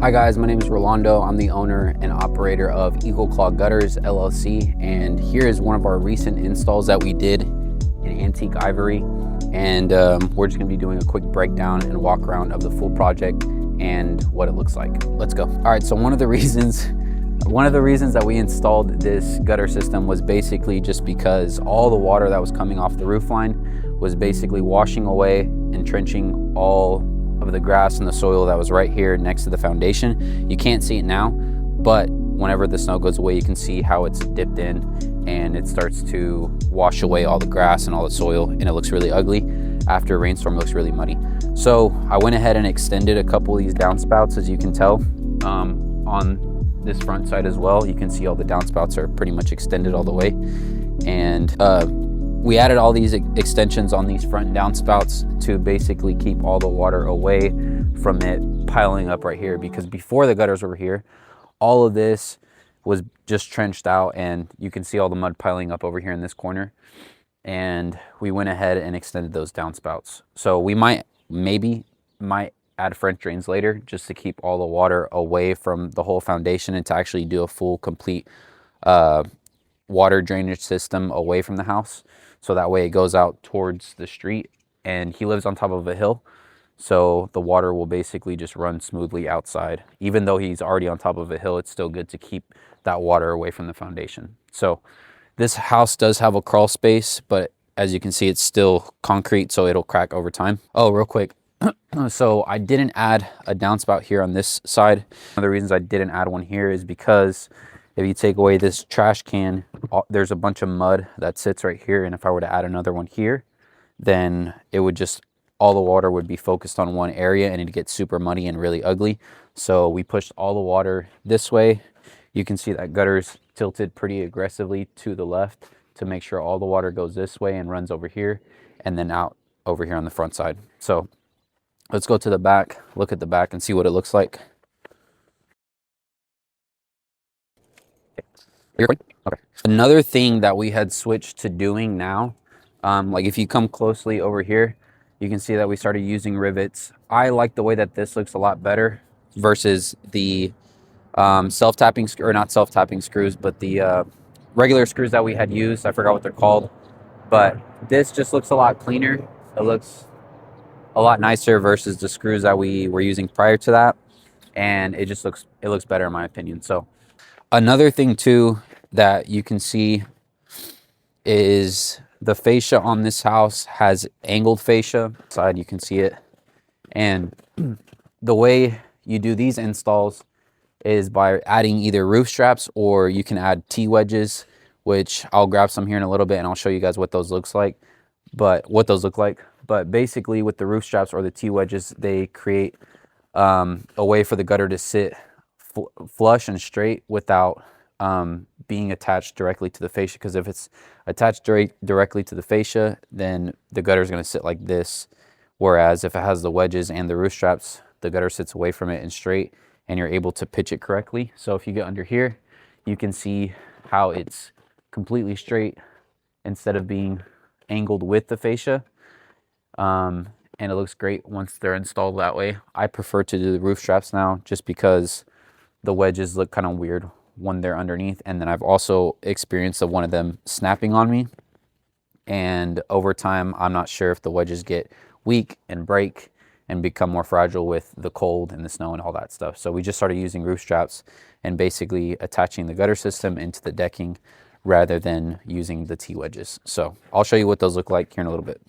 Hi guys, my name is Rolando. I'm the owner and operator of Eagle Claw Gutters LLC, and here is one of our recent installs that we did in Antique Ivory. And we're just gonna be doing a quick breakdown and walk around of the full project and what it looks like. Let's go. All right, so one of the reasons that we installed this gutter system was basically just because all the water that was coming off the roof line was basically washing away and trenching all of the grass and the soil that was right here next to the foundation. You can't see it now, but whenever the snow goes away, you can see how it's dipped in and it starts to wash away all the grass and all the soil, and it looks really ugly. After a rainstorm, it looks really muddy. So I went ahead and extended a couple of these downspouts, as you can tell, on this front side as well. You can see all the downspouts are pretty much extended all the way. And we added all these extensions on these front downspouts to basically keep all the water away from it piling up right here, because before the gutters were here, all of this was just trenched out and you can see all the mud piling up over here in this corner. And we went ahead and extended those downspouts. So we might add French drains later just to keep all the water away from the whole foundation and to actually do a full complete water drainage system away from the house. So that way it goes out towards the street, and he lives on top of a hill. So the water will basically just run smoothly outside. Even though he's already on top of a hill, it's still good to keep that water away from the foundation. So this house does have a crawl space, but as you can see, it's still concrete, so it'll crack over time. Oh, real quick. So I didn't add a downspout here on this side. One of the reasons I didn't add one here is because if you take away this trash can, there's a bunch of mud that sits right here. And if I were to add another one here, then it would just, all the water would be focused on one area and it'd get super muddy and really ugly. So we pushed all the water this way. You can see that gutter's tilted pretty aggressively to the left to make sure all the water goes this way and runs over here and then out over here on the front side. So let's go to the back, look at the back and see what it looks like. Okay. Another thing that we had switched to doing now, like if you come closely over here, you can see that we started using rivets. I like the way that this looks a lot better versus the self-tapping, or not self-tapping screws, but the regular screws that we had used. I forgot what they're called, but this just looks a lot cleaner. It looks a lot nicer versus the screws that we were using prior to that, and it looks better in my opinion. So another thing too that you can see is the fascia on this house has angled fascia. Side, you can see it. And the way you do these installs is by adding either roof straps, or you can add T-wedges, which I'll grab some here in a little bit and I'll show you guys what those look like. But basically with the roof straps or the T-wedges, they create a way for the gutter to sit flush and straight without being attached directly to the fascia, because if it's attached directly to the fascia, then the gutter is going to sit like this, whereas if it has the wedges and the roof straps, the gutter sits away from it and straight, and you're able to pitch it correctly. So if you get under here, you can see how it's completely straight instead of being angled with the fascia, and it looks great once they're installed that way. I prefer to do the roof straps now just because the wedges look kind of weird when they're underneath. And then I've also experienced one of them snapping on me, and over time I'm not sure if the wedges get weak and break and become more fragile with the cold and the snow and all that stuff. So we just started using roof straps and basically attaching the gutter system into the decking rather than using the T-wedges. So I'll show you what those look like here in a little bit.